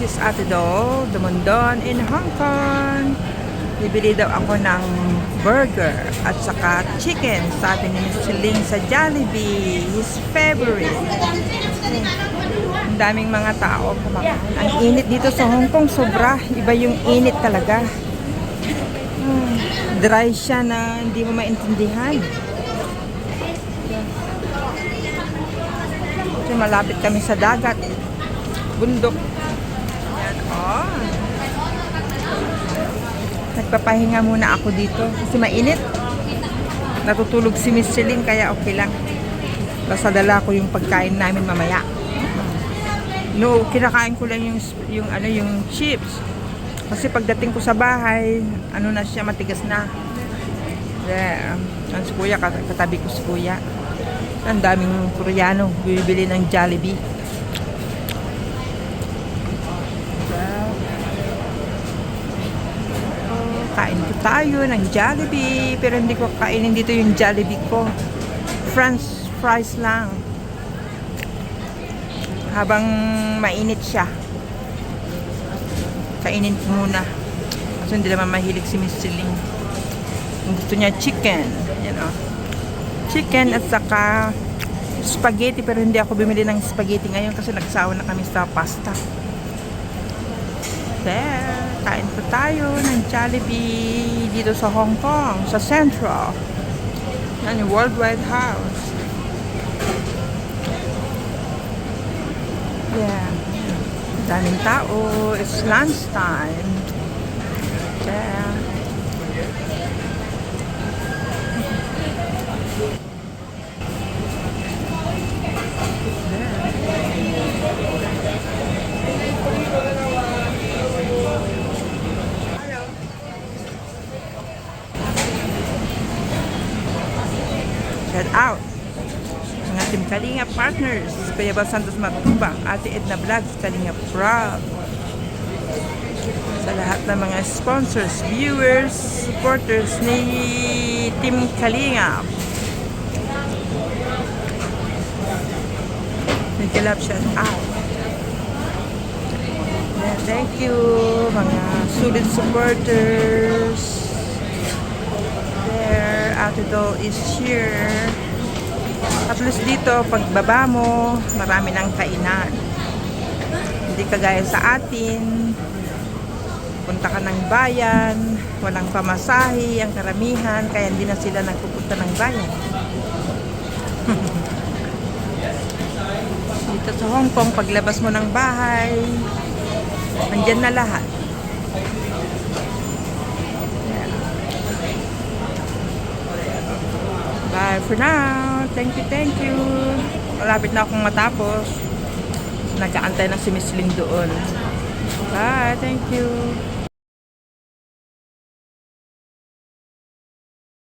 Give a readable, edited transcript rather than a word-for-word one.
This is Ate Do, Dumondon in Hong Kong. Bibili daw ako ng burger at saka chicken, sabi ni Miss Ling sa Jollibee, his favorite. Ang daming mga tao kumakain. Ang init dito sa Hong Kong, sobra. Iba yung init talaga. Dry siya na hindi mo maintindihan. Kasi malapit kami sa dagat. Bundok. Yan, oh. Nagpapahinga muna ako dito kasi mainit. Natutulog si Miss Celine kaya okay lang. Basta dala ko yung pagkain namin mamaya. No, kinakain ko lang yung chips. Kasi pagdating ko sa bahay, na siya, matigas na. Yeah, ang si Kuya, katabi ko si Kuya. Ang daming Koreano bibili ng Jollibee. Kain ko tayo ng Jollibee, pero hindi ko kainin dito yung Jollibee ko. French fries lang. Habang mainit siya, kainin ko muna. Kasi hindi naman mahilig si Miss Celine. Gusto niya chicken. Yan o. Chicken at saka spaghetti, pero hindi ako bumili ng spaghetti ngayon kasi nagsawa na kami sa pasta. There. Kain po tayo ng Jollibee dito sa Hong Kong, sa Central. Yan yung Worldwide House. Yeah. Daming tao. It's lunchtime. Yeah. Shout out ang ating Kalinga partners, Kuya Bal Santos Matubang, Ate Edna Vlogs, Kalinga Prab, sa lahat ng mga sponsors, viewers, supporters ni Team Kalinga. Nagkalap shout out. Yeah, thank you mga solid supporters. There, Ate Do is here. At least dito, pagbaba mo, marami ng kainan. Hindi kagaya sa atin. Punta ka ng bayan, walang pamasahe, ang karamihan, kaya hindi na sila nagpupunta ng bayan. Dito sa Hong Kong, paglabas mo ng bahay, nandyan na lahat. Bye for now. Thank you. Malapit na akong matapos. Nag-aantay na si Miss Ling doon. Bye, thank you.